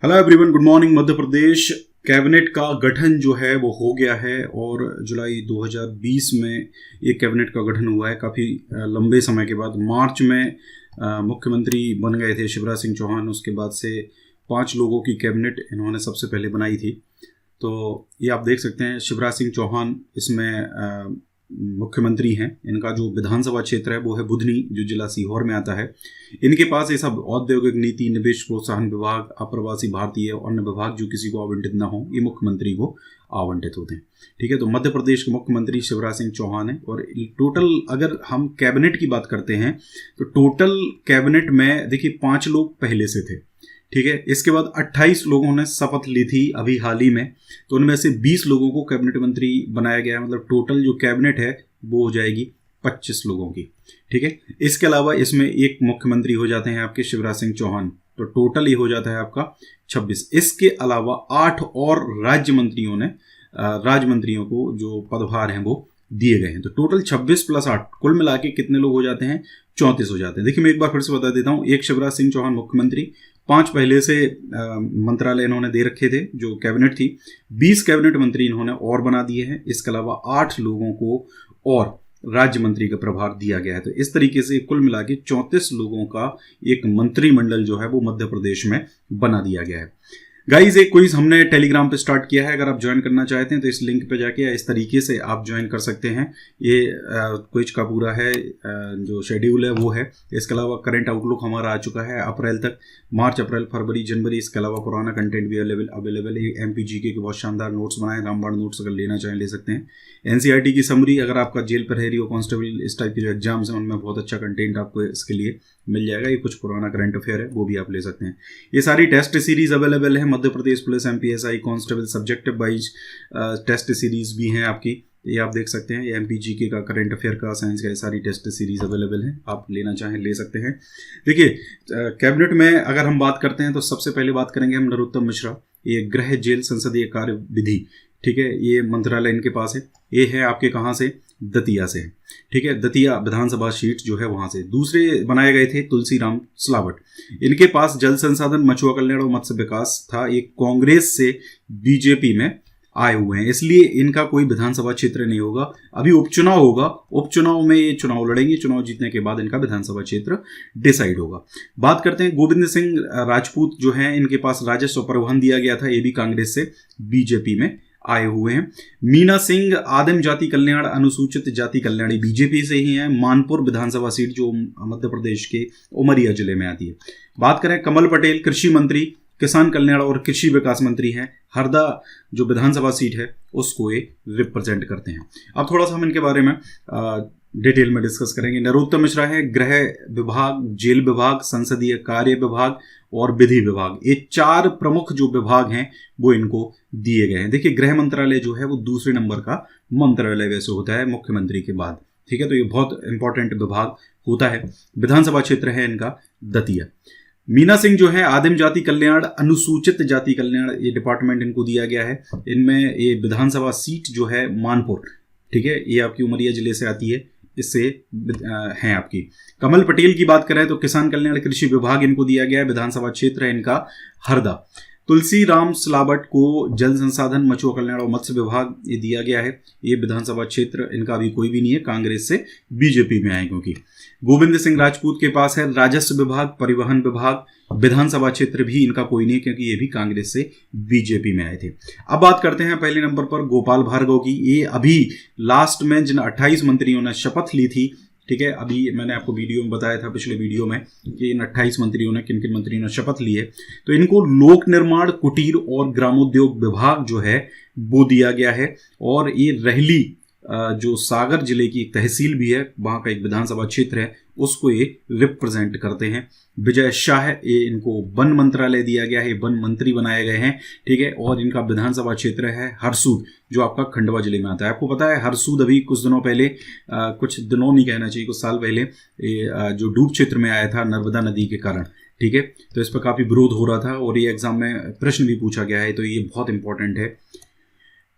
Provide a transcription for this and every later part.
Hello everyone, good morning. Madhya Pradesh cabinet का गठन जो है वो हो गया है और जुलाई 2020 में ये कैबिनेट का गठन हुआ है। काफ़ी लंबे समय के बाद मार्च में मुख्यमंत्री बन गए थे शिवराज सिंह चौहान। उसके बाद से 5 लोगों की कैबिनेट इन्होंने सबसे पहले बनाई थी। तो ये आप देख सकते हैं, शिवराज सिंह चौहान इसमें मुख्यमंत्री हैं। इनका जो विधानसभा क्षेत्र है वो है बुधनी, जो जिला सीहोर में आता है। इनके पास ये सब औद्योगिक नीति, निवेश प्रोत्साहन विभाग, अप्रवासी भारतीय और अन्य विभाग जो किसी को आवंटित ना हो, ये मुख्यमंत्री को आवंटित होते हैं। ठीक है, तो मध्य प्रदेश के मुख्यमंत्री शिवराज सिंह चौहान है। और टोटल अगर हम कैबिनेट की बात करते हैं तो टोटल कैबिनेट में देखिए 5 लोग पहले से थे। ठीक है, इसके बाद 28 लोगों ने शपथ ली थी अभी हाल ही में, तो उनमें से 20 लोगों को कैबिनेट मंत्री बनाया गया है। मतलब टोटल जो कैबिनेट है वो हो जाएगी 25 लोगों की। ठीक है, इसके अलावा इसमें एक मुख्यमंत्री हो जाते हैं आपके शिवराज सिंह चौहान, तो टोटल ये हो जाता है आपका 26। इसके अलावा 8 और राज्य मंत्रियों को जो पदभार हैं वो दिए गए हैं। तो टोटल 26 + 8 कुल मिला के कितने लोग हो जाते हैं? 34 हो जाते हैं। देखिए, मैं एक बार फिर से बता देता हूँ। एक शिवराज सिंह चौहान मुख्यमंत्री, 5 पहले से मंत्रालय इन्होंने दे रखे थे जो कैबिनेट थी, 20 कैबिनेट मंत्री इन्होंने और बना दिए हैं। इसके अलावा 8 लोगों को और राज्य मंत्री का प्रभार दिया गया है। तो इस तरीके से कुल मिला के 34 लोगों का एक मंत्रिमंडल जो है वो मध्य प्रदेश में बना दिया गया है। गाइज, एक क्विज हमने टेलीग्राम पे स्टार्ट किया है। अगर आप ज्वाइन करना चाहते हैं तो इस लिंक पे जाके इस तरीके से आप ज्वाइन कर सकते हैं। ये क्विज का पूरा है जो शेड्यूल है वो है। इसके अलावा करंट आउटलुक हमारा आ चुका है अप्रैल तक, मार्च, अप्रैल, फरवरी, जनवरी। इसके अलावा पुराना कंटेंट भी अवेलेबल है। MPGK के बहुत शानदार नोट्स बनाए, रामबाण नोट्स अगर लेना चाहें ले सकते हैं। NCERT की समरी, अगर आपका जेल प्रहरी और कांस्टेबल इस टाइप के जो एग्जाम्स हैं उनमें बहुत अच्छा कंटेंट आपको इसके लिए मिल जाएगा। ये कुछ पुराना करंट अफेयर है, वो भी आप ले सकते हैं। ये सारी टेस्ट सीरीज अवेलेबल है। Madhya Pradesh police, MPSI, constable subjective wise test series भी हैं आपकी, ये आप देख सकते हैं। ये MPGK का, करंट अफेयर का, साइंस का, ये सारी टेस्ट सीरीज अवेलेबल है। आप लेना चाहें ले सकते हैं। देखिए, कैबिनेट में अगर हम बात करते हैं तो सबसे पहले बात करेंगे हम नरोत्तम मिश्रा। ये गृह, जेल, संसदीय कार्य विधि, ठीक है, ये मंत्रालय इनके पास है। ये है आपके कहाँ से? दतिया से। ठीक है, दतिया विधानसभा सीट जो है वहां से। दूसरे बनाए गए थे तुलसीराम सिलावट। इनके पास जल संसाधन, मछुआ कल्याण और मत्स्य विकास था। एक कांग्रेस से बीजेपी में आए हुए हैं, इसलिए इनका कोई विधानसभा क्षेत्र नहीं होगा। अभी उपचुनाव होगा, उपचुनाव में ये चुनाव लड़ेंगे। चुनाव जीतने के बाद इनका विधानसभा क्षेत्र डिसाइड होगा। बात करते हैं गोविंद सिंह राजपूत जो हैं, इनके पास राजस्व परिवहन दिया गया था। ये भी कांग्रेस से बीजेपी में आए हुए हैं। मीना सिंह आदिम जाति कल्याण, अनुसूचित जाति कल्याण, बीजेपी से ही हैं। मानपुर विधानसभा सीट जो मध्य प्रदेश के उमरिया जिले में आती है। बात करें कमल पटेल, कृषि मंत्री, किसान कल्याण और कृषि विकास मंत्री हैं। हरदा जो विधानसभा सीट है उसको ये रिप्रेजेंट करते हैं। अब थोड़ा सा हम इनके बारे में डिटेल में डिस्कस करेंगे। नरोत्तम मिश्रा है गृह विभाग, जेल विभाग, संसदीय कार्य विभाग और विधि विभाग। ये 4 प्रमुख जो विभाग हैं वो इनको दिए गए हैं। देखिए, गृह मंत्रालय जो है वो दूसरे नंबर का मंत्रालय वैसे होता है मुख्यमंत्री के बाद। ठीक है, तो ये बहुत इंपॉर्टेंट विभाग होता है। विधानसभा क्षेत्र है इनका दतिया। मीना सिंह जो है आदिम जाति कल्याण, अनुसूचित जाति कल्याण, ये डिपार्टमेंट इनको दिया गया है। इनमें ये विधानसभा सीट जो है मानपुर, ठीक है, ये आपकी उमरिया जिले से आती है, इससे हैं आपकी। कमल पटेल की बात करें तो किसान कल्याण कृषि विभाग इनको दिया गया है। विधानसभा क्षेत्र है इनका हरदा। तुलसीराम सिलावट को जल संसाधन, मछुआ कल्याण और मत्स्य विभाग ये दिया गया है। ये विधानसभा क्षेत्र इनका अभी कोई भी नहीं है, कांग्रेस से बीजेपी में आए क्योंकि। गोविंद सिंह राजपूत के पास है राजस्व विभाग, परिवहन विभाग। विधानसभा क्षेत्र भी इनका कोई नहीं है क्योंकि ये भी कांग्रेस से बीजेपी में आए थे। अब बात करते हैं पहले नंबर पर गोपाल भार्गव की। ये अभी लास्ट में जिन 28 मंत्रियों ने शपथ ली थी, ठीक है, अभी मैंने आपको वीडियो में बताया था, पिछले वीडियो में, कि इन 28 मंत्रियों ने, किन किन मंत्रियों ने शपथ ली है। तो इनको लोक निर्माण, कुटीर और ग्रामोद्योग विभाग जो है वो दिया गया है। और ये रहली जो सागर जिले की एक तहसील भी है, वहाँ का एक विधानसभा क्षेत्र है, उसको ये रिप्रेजेंट करते हैं। विजय शाह, ये इनको वन मंत्रालय दिया गया है, वन मंत्री बनाए गए हैं। ठीक है, और इनका विधानसभा क्षेत्र है हरसूद, जो आपका खंडवा जिले में आता है। आपको पता है हरसूद अभी कुछ दिनों पहले, कुछ दिनों नहीं कहना चाहिए, कुछ साल पहले जो डूब क्षेत्र में आया था नर्मदा नदी के कारण। ठीक है, तो इस पर काफ़ी विरोध हो रहा था और ये एग्जाम में प्रश्न भी पूछा गया है, तो ये बहुत इंपॉर्टेंट है।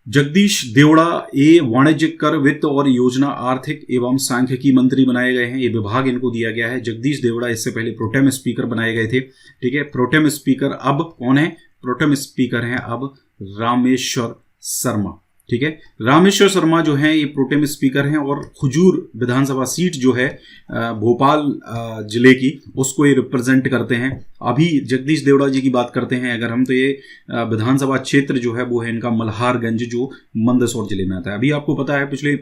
जगदीश देवड़ा ये वाणिज्यिक कर, वित्त और योजना, आर्थिक एवं सांख्यिकी मंत्री बनाए गए हैं। ये विभाग इनको दिया गया है। जगदीश देवड़ा इससे पहले प्रोटेम स्पीकर बनाए गए थे। ठीक है, प्रोटेम स्पीकर अब कौन है? प्रोटेम स्पीकर हैं अब रामेश्वर शर्मा। ठीक है, रामेश्वर शर्मा जो हैं ये प्रोटेम स्पीकर हैं और हुजूर विधानसभा सीट जो है भोपाल जिले की, उसको ये रिप्रेजेंट करते हैं। अभी जगदीश देवड़ा जी की बात करते हैं अगर हम, तो ये विधानसभा क्षेत्र जो है वो है इनका मल्हारगंज, जो मंदसौर जिले में आता है। अभी आपको पता है पिछले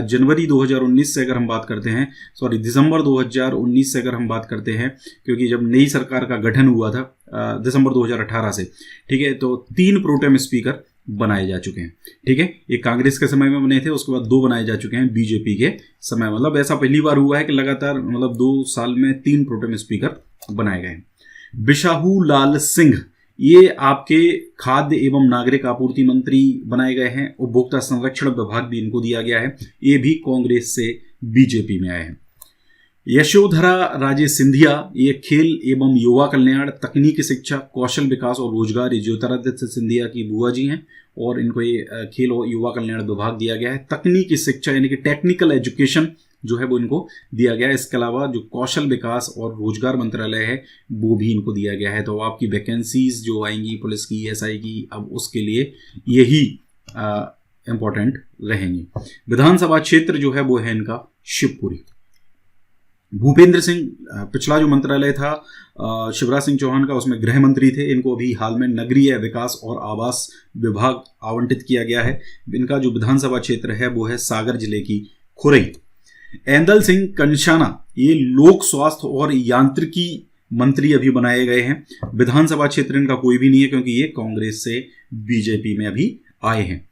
जनवरी 2019 से अगर हम बात करते हैं, दिसंबर 2019 से अगर हम बात करते हैं, क्योंकि जब नई सरकार का गठन हुआ था दिसंबर 2018 से, ठीक है, तो 3 प्रोटेम स्पीकर बनाए जा चुके हैं। ठीक है, एक कांग्रेस के समय में बने थे, उसके बाद 2 बनाए जा चुके हैं बीजेपी के समय। मतलब ऐसा पहली बार हुआ है कि लगातार 2 साल में 3 प्रोटेम स्पीकर बनाए गए। बिशाहू लाल सिंह ये आपके खाद्य एवं नागरिक आपूर्ति मंत्री बनाए गए हैं। उपभोक्ता संरक्षण विभाग भी इनको दिया गया है, ये भी कांग्रेस से बीजेपी में आए हैं। यशोधरा राजे सिंधिया ये खेल एवं युवा कल्याण, तकनीकी शिक्षा, कौशल विकास और रोजगार, ये ज्योतिरादित्य सिंधिया की बुआ जी हैं और इनको ये खेल और युवा कल्याण विभाग दिया गया है। तकनीकी शिक्षा यानी कि टेक्निकल एजुकेशन जो है वो इनको दिया गया है। इसके अलावा जो कौशल विकास और रोजगार मंत्रालय है वो भी इनको दिया गया है। तो आपकी वैकेंसीज जो आएंगी पुलिस की, एसआई की, अब उसके लिए यही इम्पोर्टेंट रहेंगी। विधानसभा क्षेत्र जो है वो है इनका शिवपुरी। भूपेंद्र सिंह पिछला जो मंत्रालय था शिवराज सिंह चौहान का, उसमें गृह मंत्री थे। इनको अभी हाल में नगरीय विकास और आवास विभाग आवंटित किया गया है। इनका जो विधानसभा क्षेत्र है वो है सागर जिले की खुरई। ऐंदल सिंह कंशाना ये लोक स्वास्थ्य और यांत्रिकी मंत्री अभी बनाए गए हैं। विधानसभा क्षेत्र इनका कोई भी नहीं है क्योंकि ये कांग्रेस से बीजेपी में अभी आए हैं।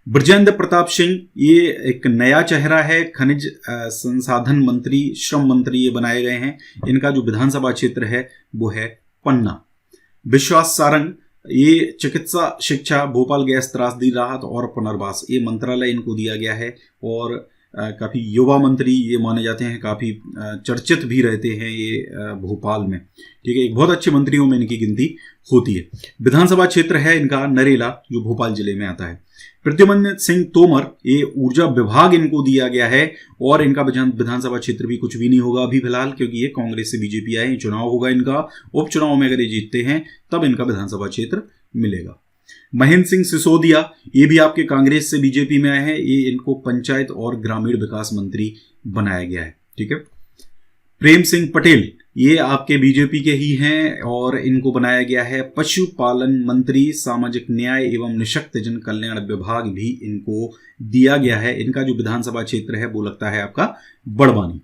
ब्रजेंद्र प्रताप सिंह ये एक नया चेहरा है, खनिज संसाधन मंत्री, श्रम मंत्री ये बनाए गए हैं। इनका जो विधानसभा क्षेत्र है वो है पन्ना। विश्वास सारंग ये चिकित्सा शिक्षा, भोपाल गैस त्रासदी राहत और पुनर्वास, ये मंत्रालय इनको दिया गया है और काफ़ी युवा मंत्री ये माने जाते हैं, काफ़ी चर्चित भी रहते हैं ये भोपाल में। ठीक है, एक बहुत अच्छे मंत्रियों में इनकी गिनती होती है। विधानसभा क्षेत्र है इनका नरेला, जो भोपाल जिले में आता है। प्रद्युम्न सिंह तोमर ये ऊर्जा विभाग इनको दिया गया है और इनका विधानसभा क्षेत्र भी कुछ भी नहीं होगा अभी फिलहाल, क्योंकि ये कांग्रेस से बीजेपी आए। चुनाव होगा इनका, उपचुनाव में अगर ये जीतते हैं तब इनका विधानसभा क्षेत्र मिलेगा। महेंद्र सिंह सिसोदिया ये भी आपके कांग्रेस से बीजेपी में आए हैं। ये इनको पंचायत और ग्रामीण विकास मंत्री बनाया गया है। ठीक है, प्रेम सिंह पटेल ये आपके बीजेपी के ही हैं और इनको बनाया गया है पशुपालन मंत्री। सामाजिक न्याय एवं निशक्तजन कल्याण विभाग भी इनको दिया गया है। इनका जो विधानसभा क्षेत्र है वो लगता है आपका बड़वानी।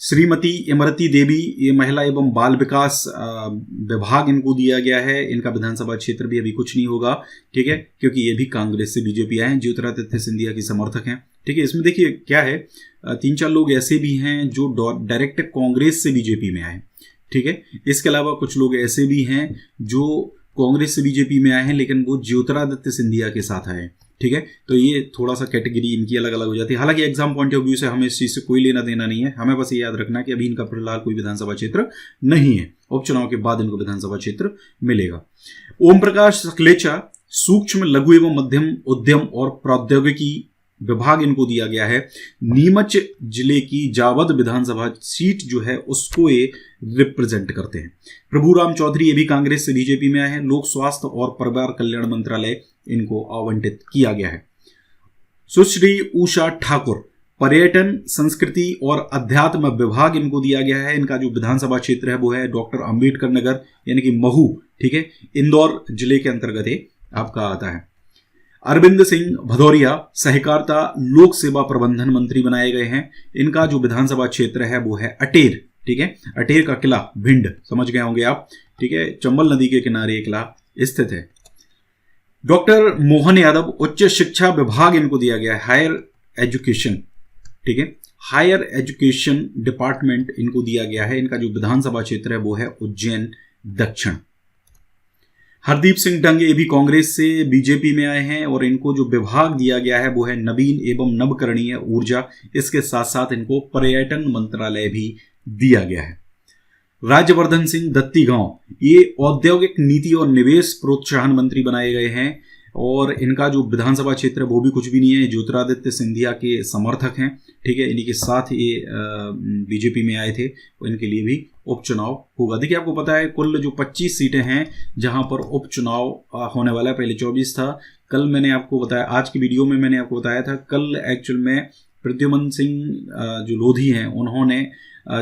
श्रीमती इमरती देवी ये महिला एवं बाल विकास विभाग इनको दिया गया है। इनका विधानसभा क्षेत्र भी अभी कुछ नहीं होगा। ठीक है, क्योंकि ये भी कांग्रेस से बीजेपी आए हैं, ज्योतिरादित्य सिंधिया की समर्थक हैं। ठीक है, इसमें देखिए क्या है, 3-4 लोग ऐसे भी हैं जो डायरेक्ट कांग्रेस से बीजेपी में आए। ठीक है, इसके अलावा कुछ लोग ऐसे भी हैं जो कांग्रेस से बीजेपी में आए हैं लेकिन वो ज्योतिरादित्य सिंधिया के साथ आए। ठीक है, तो ये थोड़ा सा कैटेगरी इनकी अलग अलग हो जाती है। हालांकि एग्जाम पॉइंट ऑफ व्यू से हमें इस चीज़ से कोई लेना देना नहीं है। हमें बस ये याद रखना है कि अभी इनका फिलहाल कोई विधानसभा क्षेत्र नहीं है, उपचुनाव के बाद इनको विधानसभा क्षेत्र मिलेगा। ओम प्रकाश सकलेचा सूक्ष्म लघु एवं मध्यम उद्यम और प्रौद्योगिकी विभाग इनको दिया गया है। नीमच जिले की जावद विधानसभा सीट जो है उसको ये रिप्रेजेंट करते हैं। प्रभुराम चौधरी ये भी कांग्रेस से बीजेपी में आए हैं। लोक स्वास्थ्य और परिवार कल्याण मंत्रालय इनको आवंटित किया गया है। सुश्री उषा ठाकुर पर्यटन संस्कृति और अध्यात्म विभाग इनको दिया गया है। इनका जो विधानसभा क्षेत्र है वो है डॉक्टर अंबेडकर नगर यानी कि महू। ठीक है, इंदौर जिले के अंतर्गत ये आपका आता है। अरविंद सिंह भदौरिया सहकारिता लोक सेवा प्रबंधन मंत्री बनाए गए हैं। इनका जो विधानसभा क्षेत्र है वो है अटेर। ठीक है, अटेर का किला भिंड समझ गए होंगे आप। ठीक है, चंबल नदी के किनारे किला स्थित है। डॉक्टर मोहन यादव उच्च शिक्षा विभाग इनको दिया गया है, हायर एजुकेशन। ठीक है, हायर एजुकेशन डिपार्टमेंट इनको दिया गया है। इनका जो विधानसभा क्षेत्र है वो है उज्जैन दक्षिण। हरदीप सिंह डंग ये भी कांग्रेस से बीजेपी में आए हैं और इनको जो विभाग दिया गया है वो है नवीन एवं नवकरणीय ऊर्जा। इसके साथ साथ इनको पर्यटन मंत्रालय भी दिया गया है। राज्यवर्धन सिंह दत्तीगांव ये औद्योगिक नीति और निवेश प्रोत्साहन मंत्री बनाए गए हैं। और इनका जो विधानसभा क्षेत्र है वो भी कुछ भी नहीं है, ज्योतिरादित्य सिंधिया के समर्थक हैं, ठीक है। इन्हीं के साथ ये बीजेपी में आए थे, तो इनके लिए भी उपचुनाव होगा। देखिए आपको पता है कुल जो 25 सीटें हैं जहां पर उपचुनाव होने वाला है, पहले 24 था। कल मैंने आपको बताया, आज की वीडियो में मैंने आपको बताया था, कल एक्चुअल में प्रद्युमन सिंह जो लोधी हैं उन्होंने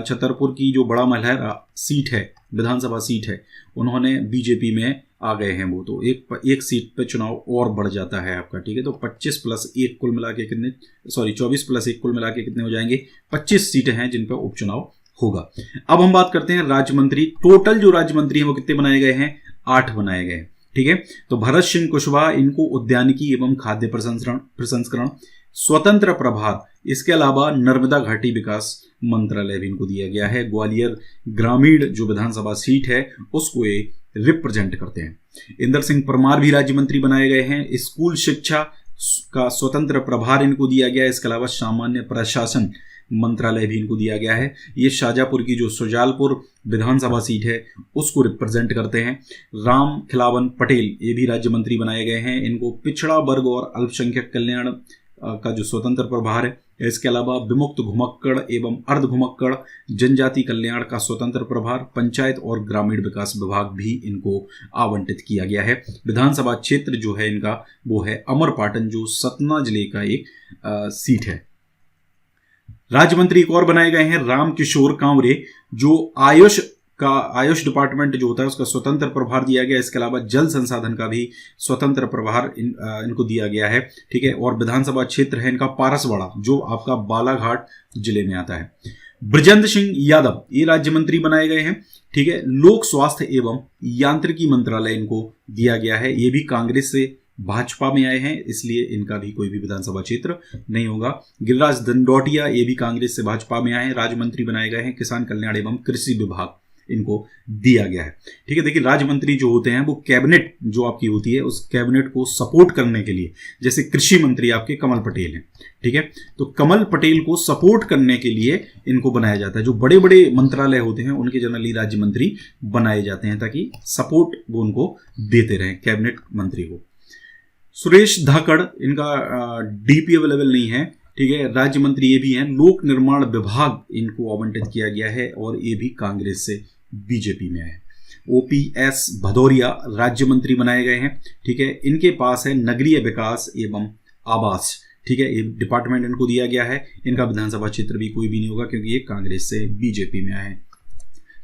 छतरपुर की जो बड़ा महलहर सीट है, विधानसभा सीट है, उन्होंने बीजेपी में आ गए हैं वो, तो एक सीट पे चुनाव और बढ़ जाता है आपका, ठीक है। तो 25 + 1 कुल मिला के कितने, 24 + 1 कुल मिला के कितने हो जाएंगे, 25 सीटें हैं जिन पर उपचुनाव होगा। अब हम बात करते हैं राज्य मंत्री। टोटल जो राज्य मंत्री हैं वो कितने बनाए गए हैं, 8 बनाए गए हैं, ठीक है। तो भरत सिंह कुशवाहा, इनको उद्यानिकी एवं खाद्य प्रसंस्करण स्वतंत्र प्रभार, इसके अलावा नर्मदा घाटी विकास मंत्रालय भी इनको दिया गया है। ग्वालियर ग्रामीण जो विधानसभा सीट है उसको ये रिप्रेजेंट करते हैं। इंदर सिंह परमार भी राज्य मंत्री बनाए गए हैं। स्कूल शिक्षा का स्वतंत्र प्रभार इनको दिया गया है। इसके अलावा सामान्य प्रशासन मंत्रालय भी इनको दिया गया है। ये शाजापुर की जो सुजालपुर विधानसभा सीट है उसको रिप्रेजेंट करते हैं। राम खिलावन पटेल ये भी राज्य मंत्री बनाए गए हैं। इनको पिछड़ा वर्ग और अल्पसंख्यक कल्याण का जो स्वतंत्र प्रभार है, इसके अलावा विमुक्त घुमक्कड़ एवं अर्ध घुमक्कड़ जनजाति कल्याण का स्वतंत्र प्रभार, पंचायत और ग्रामीण विकास विभाग भी इनको आवंटित किया गया है। विधानसभा क्षेत्र जो है इनका वो है अमरपाटन, जो सतना जिले का एक सीट है। राज्य मंत्री एक और बनाए गए हैं, रामकिशोर कांवरे, जो आयुष डिपार्टमेंट जो होता है उसका स्वतंत्र प्रभार दिया गया। इसके अलावा जल संसाधन का भी स्वतंत्र प्रभार इनको दिया गया है, ठीक है। और विधानसभा क्षेत्र है इनका पारसवाड़ा, जो आपका बालाघाट जिले में आता है। ब्रजेंद्र सिंह यादव ये राज्य मंत्री बनाए गए हैं, ठीक है। लोक स्वास्थ्य एवं यांत्रिकी मंत्रालय इनको दिया गया है। ये भी कांग्रेस से भाजपा में आए हैं, इसलिए इनका भी कोई भी विधानसभा क्षेत्र नहीं होगा। गिरिराज दंडोतिया ये भी कांग्रेस से भाजपा में आए हैं, राज्य मंत्री बनाए गए हैं। किसान कल्याण एवं कृषि विभाग इनको दिया गया है, ठीक है। देखिए राज्य मंत्री जो होते हैं वो कैबिनेट जो आपकी होती है उस कैबिनेट को सपोर्ट करने के लिए, जैसे कृषि मंत्री आपके कमल पटेल हैं, ठीक है, तो कमल पटेल को सपोर्ट करने के लिए इनको बनाया जाता है। जो बड़े बड़े मंत्रालय होते हैं उनके जनरली राज्य मंत्री बनाए जाते हैं ताकि सपोर्ट वो उनको देते रहें, कैबिनेट मंत्री को। सुरेश धाकड़, इनका डीपी अवेलेबल नहीं है, ठीक है। राज्य मंत्री ये भी हैं। लोक निर्माण विभाग इनको आवंटित किया गया है और ये भी कांग्रेस से बीजेपी में है। ओपीएस भदौरिया राज्य मंत्री बनाए गए हैं, ठीक है। इनके पास है नगरीय विकास एवं आवास, ठीक है, ये डिपार्टमेंट इनको दिया गया है। इनका विधानसभा क्षेत्र भी कोई भी नहीं होगा क्योंकि ये कांग्रेस से बीजेपी में आए हैं।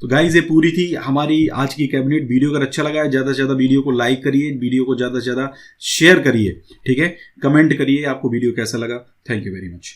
तो गाइज ये पूरी थी हमारी आज की कैबिनेट। वीडियो अगर अच्छा लगा है ज़्यादा से ज़्यादा वीडियो को लाइक करिए, वीडियो को ज़्यादा से ज़्यादा शेयर करिए, ठीक है, कमेंट करिए आपको वीडियो कैसा लगा। Thank you very much.